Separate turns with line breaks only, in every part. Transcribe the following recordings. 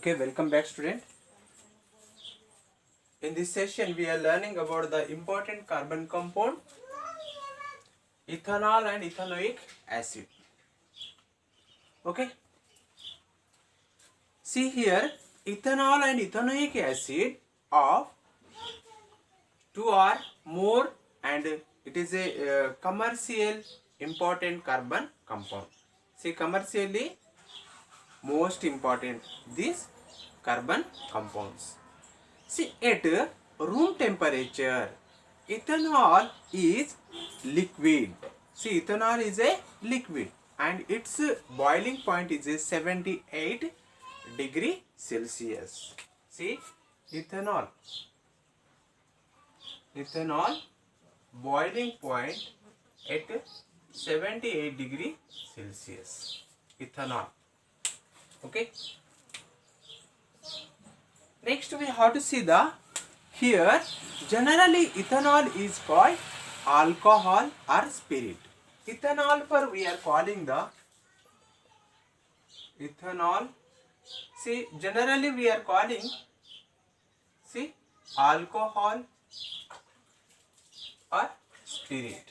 Okay, welcome back, student. In this session, we are learning about the important carbon compound, ethanol and ethanoic acid. Okay. See here, ethanol and ethanoic acid of two or more, and it is a commercial important carbon compound. See, commercially most important these carbon compounds. See, at room temperature, ethanol is liquid. See, ethanol is a liquid and its boiling point is a 78 degree Celsius. See, ethanol boiling point at 78 degree Celsius. Ethanol. Okay. Next we have to see the here generally ethanol is called alcohol or spirit. Ethanol for we are calling the ethanol. See, generally we are calling alcohol or spirit.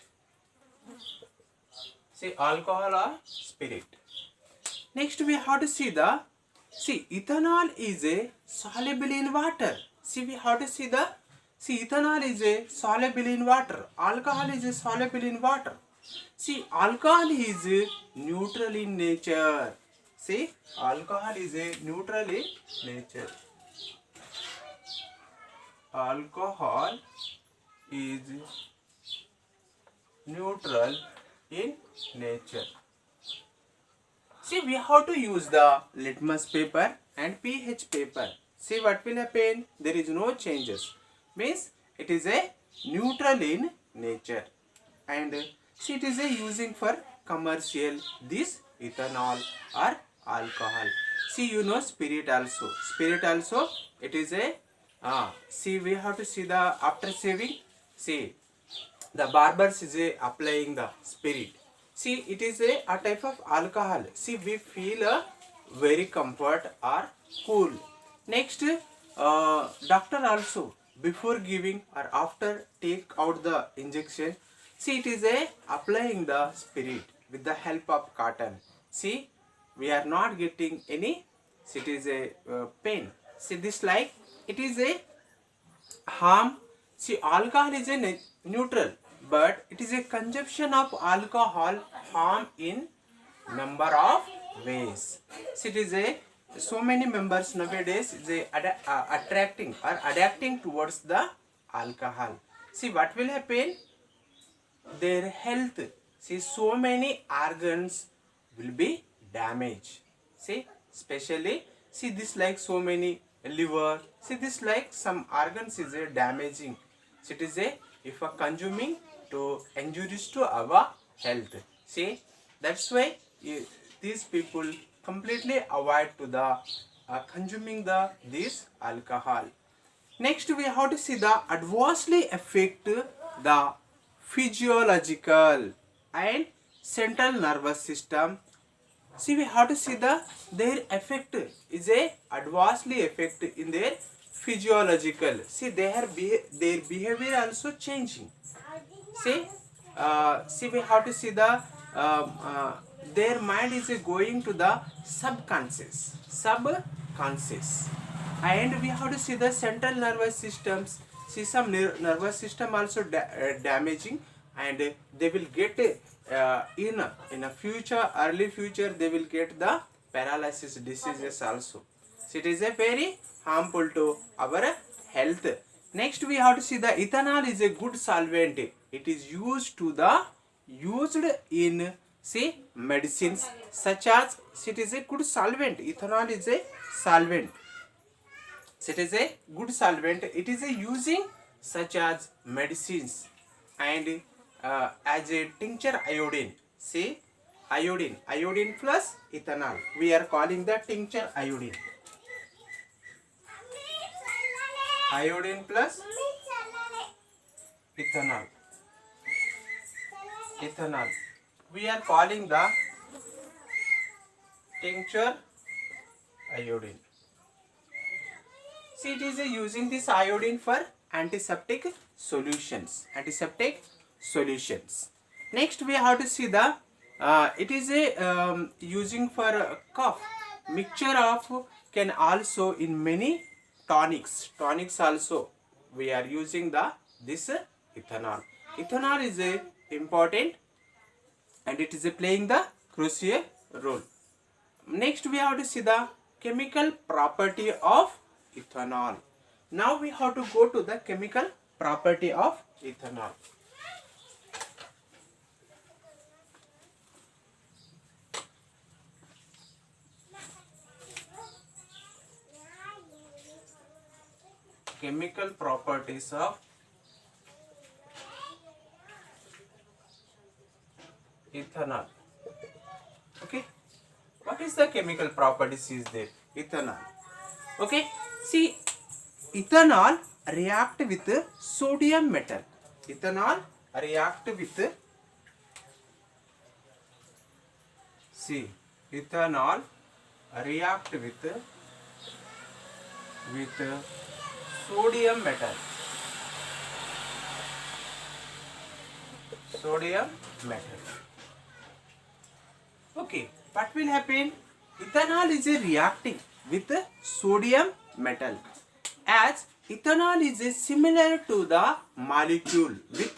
See, alcohol or spirit. Next we have to see the ethanol is a soluble in water. See, we have to see the ethanol is a soluble in water. Alcohol is a soluble in water. See, alcohol is a neutral in nature. See, alcohol is a neutral in nature. Alcohol is neutral in nature. See, we have to use the litmus paper and pH paper. See what will happen? There is no changes. Means it is a neutral in nature. And see, it is a using for commercial this ethanol or alcohol. See, you know spirit also. Spirit also it is a see, we have to see the after shaving. See, the barbers is a applying the spirit. See, it is a type of alcohol. See, we feel a very comfort or cool. Next, doctor also before giving or after take out the injection. See, it is a applying the spirit with the help of cotton. See, we are not getting any. See, it is a pain. See, this like it is a harm. See, alcohol is a neutral, but it is a consumption of alcohol harm in number of ways. See, it is a so many members nowadays is a attracting or adapting towards the alcohol. See, what will happen? Their health. See, so many organs will be damaged. See, especially see this like so many liver. See, this like some organs is a damaging. So it is a if a consuming to injuries to our health. See, that's why these people completely avoid to the consuming the this alcohol. Next we have to see the adversely affect the physiological and central nervous system. See, we have to see the their effect is a adversely affect in their physiological. See, their behavior also changing. See, we have to see the their mind is going to the subconscious, and we have to see the central nervous systems. See, some nervous system also damaging, and they will get in a future, early future, they will get the paralysis diseases also. So it is a very harmful to our health. Next we have to see the ethanol is a good solvent. It is used in say medicines such as it is a good solvent. Ethanol is a solvent. So it is a good solvent. It is a using such as medicines and as a tincture iodine. See, iodine plus ethanol. We are calling the tincture iodine. Iodine plus ethanol. We are calling the tincture iodine. See, it is using this iodine for antiseptic solutions. Antiseptic solutions. Next, we have to see the it is a using for cough. Mixture of can also in many tonics. Tonics also we are using the this ethanol. Ethanol is a important and it is playing the crucial role. Next, we have to see the chemical property of ethanol. Now we have to go to the chemical property of ethanol. Chemical properties of ethanol. Okay, what is the chemical properties is there? Ethanol. Okay, see, ethanol react with sodium metal. Ethanol react with, see, ethanol react with sodium metal. Sodium metal. Okay, what will happen? Ethanol is reacting with sodium metal, as ethanol is similar to the molecule with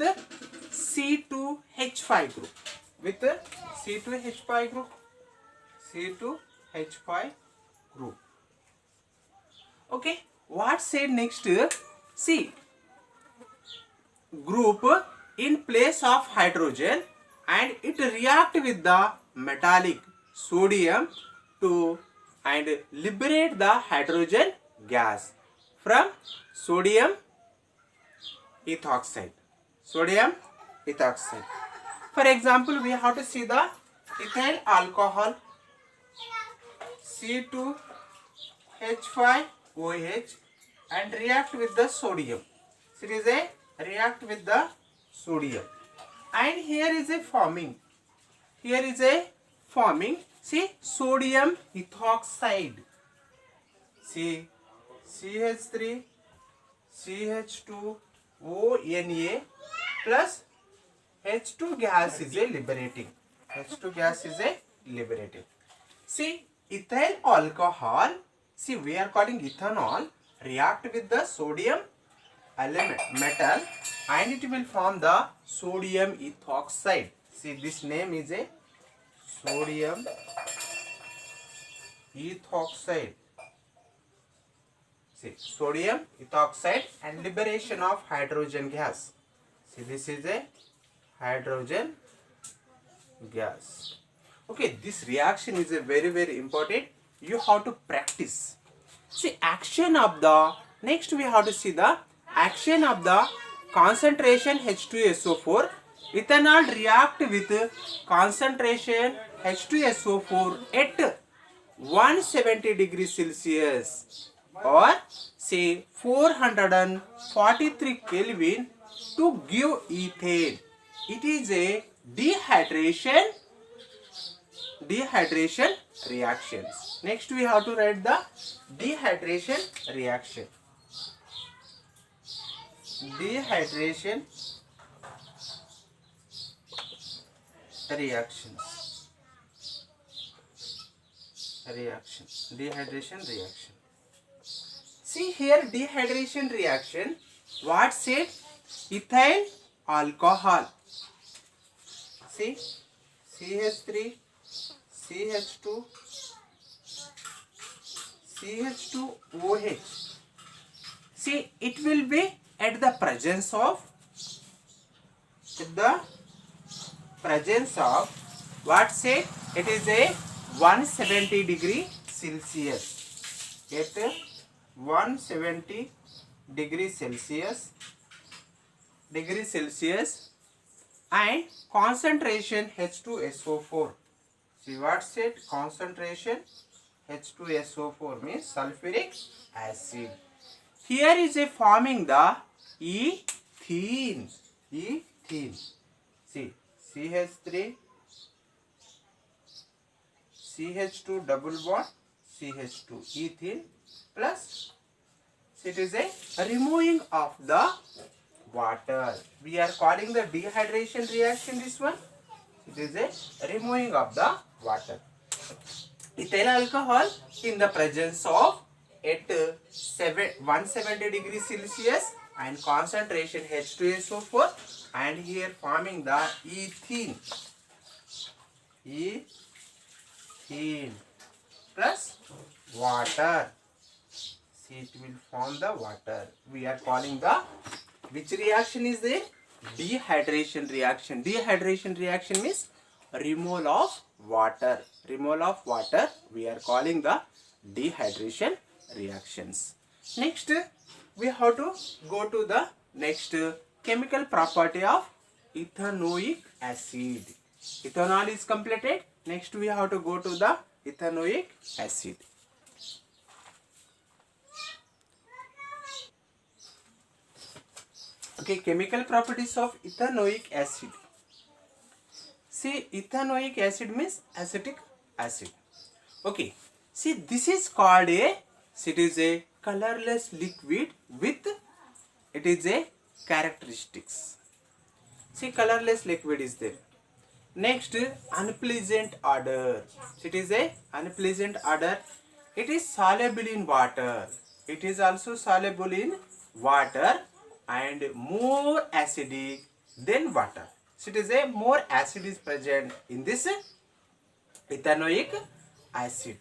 C2H5 group. With C2H5 group. C2H5 group. Okay, what said next? See, group in place of hydrogen and it react with the metallic sodium to and liberate the hydrogen gas from sodium ethoxide. Sodium ethoxide. For example, we have to see the ethyl alcohol C2H5OH and react with the sodium. So it is a react with the sodium, and here is a forming. Here is a forming. See, sodium ethoxide. See, CH3 CH2 ONA plus H2 gas is a liberating. H2 gas is a liberating. See, ethyl alcohol. See, we are calling ethanol react with the sodium element metal and it will form the sodium ethoxide. See, this name is a sodium ethoxide. See, sodium ethoxide and liberation of hydrogen gas. See, this is a hydrogen gas. Okay, this reaction is a very important. You have to practice. See, action of the, next we have to see the action of the concentration H2SO4. Ethanol react with concentration H2SO4 at 170 degrees Celsius or say 443 Kelvin to give ethane. It is a dehydration reactions. Next we have to write the dehydration reaction. Dehydration reactions. Dehydration reaction. See here, dehydration reaction. What said? Ethyl alcohol. See, CH3 CH2 CH2OH. See, it will be at the presence of what say? It is a 170 degree Celsius. At 170 degree Celsius and concentration H2SO4. See what said? Concentration H2SO4 means sulfuric acid. Here is a forming the ethene. See, CH3 CH2 double bond CH2 ethene plus It is a removing of the water. We are calling the dehydration reaction this one. It is a removing of the water. Ethyl alcohol in the presence of at 170 degrees Celsius and concentration H2SO4 and here forming the ethene. Ethene plus water. See, it will form the water. We are calling the which reaction is there? Dehydration reaction. Dehydration reaction means removal of water. Removal of water. We are calling the dehydration reactions. Next, we have to go to the next chemical property of ethanoic acid. Ethanol is completed. Next, we have to go to the ethanoic acid. Okay, chemical properties of ethanoic acid. See, ethanoic acid means acetic acid. Okay, see, this is called it is a colorless liquid with, it is a characteristics. See, colorless liquid is there. Next, unpleasant odor. It is a unpleasant odor. It is soluble in water. It is also soluble in water and more acidic than water. So it is a more acid is present in this ethanoic acid.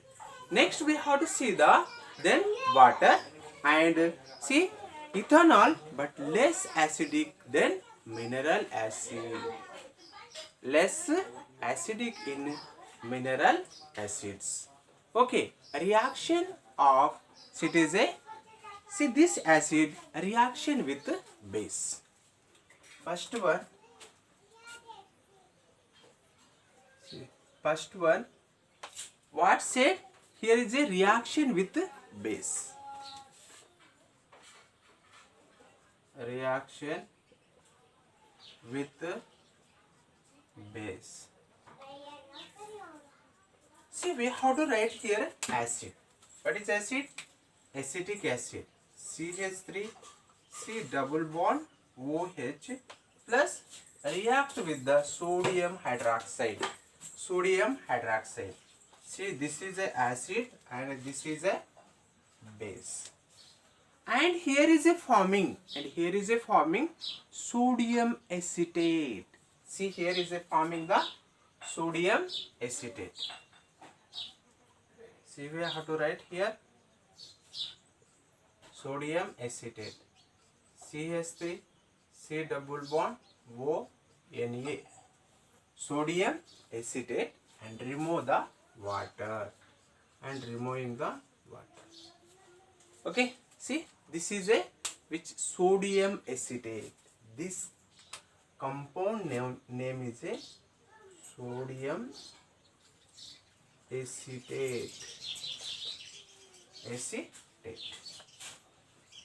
Next we have to see the then water and see ethanol but less acidic than mineral acid. Less acidic in mineral acids. Okay, reaction of, it is a, see this acid reaction with base. First one, what said? Here is a reaction with base. Reaction with base. See, we have to write here acid. What is acid? Acetic acid. CH3, C double bond, OH plus react with the sodium hydroxide. Sodium hydroxide. See, this is a acid and this is a base. And here is a forming, sodium acetate. See, here is a forming the sodium acetate. See, we have to write here sodium acetate. CH3, C double bond, O, Na. Sodium acetate and remove the water. And removing the water. Okay, see, this is a which sodium acetate. This compound name is a sodium acetate.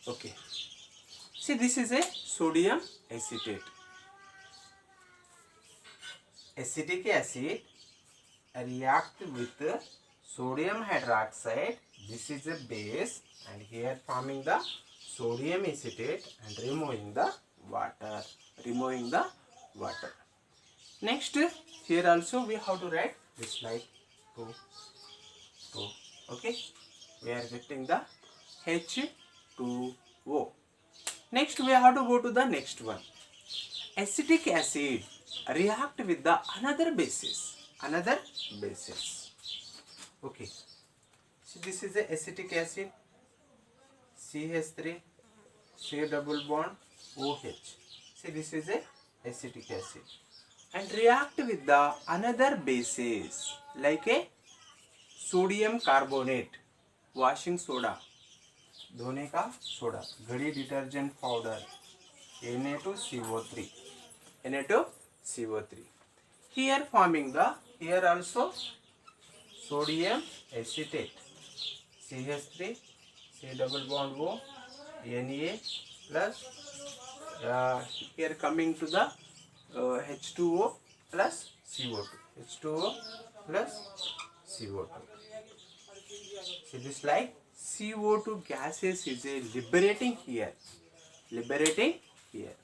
Okay. See, this is a sodium acetate. Acetic acid react with sodium hydroxide. This is a base and here forming the sodium acetate and removing the water. Next, here also we have to write this like 2. Okay, we are getting the H2O. Next, we have to go to the next one. Acetic acid react with the another bases. Okay, so this is the acetic acid. CH3, C double bond, OH. See, this is a acetic acid and react with the another bases like a sodium carbonate, washing soda, धोने का soda, घड़ी detergent powder, Na2CO3. Here forming the, here also sodium acetate, CH3, C double bond O, Na plus here coming to the H2O plus CO2. H2O plus CO2. See this like CO2 gases is a liberating here. Liberating here.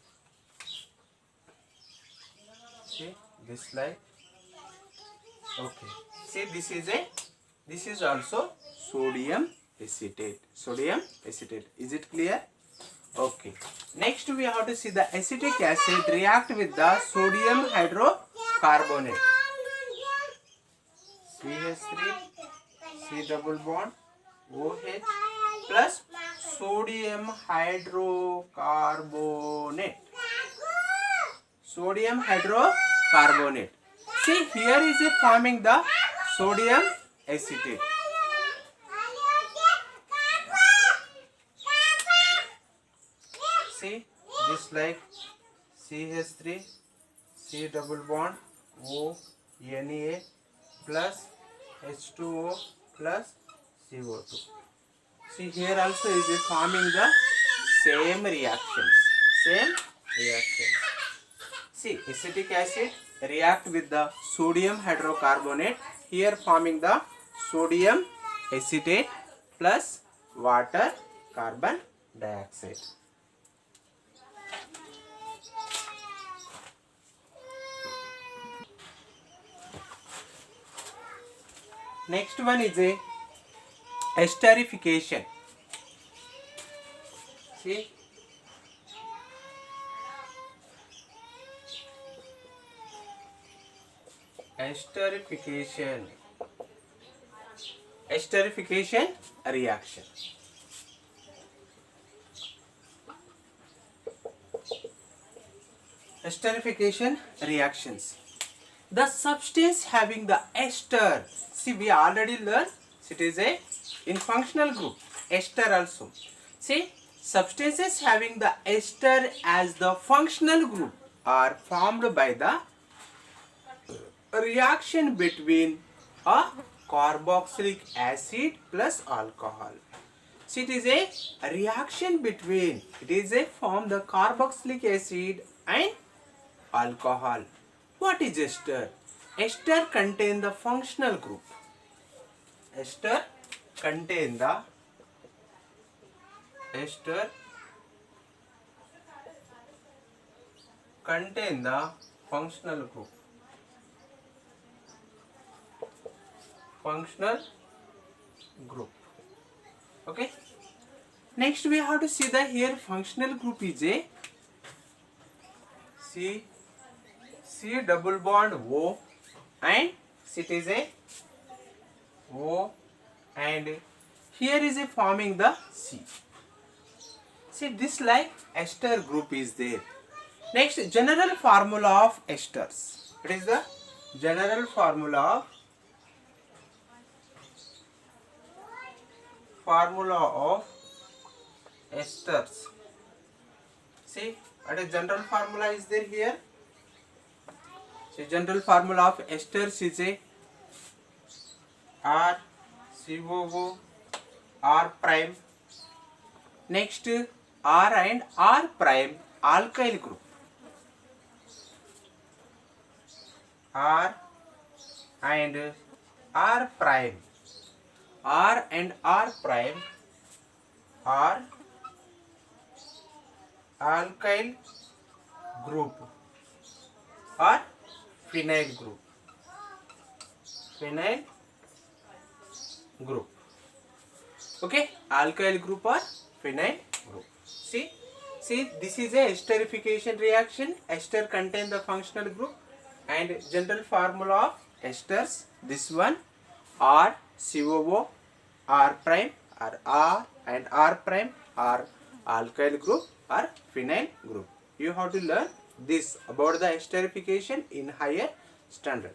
See this like. Okay. See this is also sodium acetate. Sodium acetate. Is it clear? Okay. Next we have to see the acetic acid react with the sodium hydrocarbonate. CH3 C double bond OH plus sodium hydrocarbonate. Sodium hydrocarbonate. See here is it forming the sodium acetate. See this like CH3 C double bond O Na plus H2O plus CO2. See here also is it forming the same reactions. Same reactions. See acetic acid react with the sodium hydrocarbonate, here forming the sodium acetate plus water carbon dioxide. Next one is a esterification. See esterification reaction. Esterification reactions. The substance having the ester. See we already learned it is a in functional group. Ester also. See substances having the ester as the functional group are formed by the reaction between a carboxylic acid plus alcohol. See it is a reaction between, it is a form the carboxylic acid and alcohol. What is ester? Ester contain the functional group. Ester contain the functional group. Functional group. Okay. Next we have to see the here functional group is a C double bond O and it is a O and here is a forming the C. See this like ester group is there. Next general formula of esters. It is the general formula of esters. See what a general formula is there here. See general formula of esters is a R COO R prime. Next R and R prime alkyl group. R and R prime. R and R prime are alkyl group or phenyl group. Phenyl group. Okay, alkyl group or phenyl group. See this is a esterification reaction. Ester contain the functional group and general formula of esters. This one R COO R prime or R and R prime are alkyl group or phenyl group. You have to learn this about the esterification in higher standard.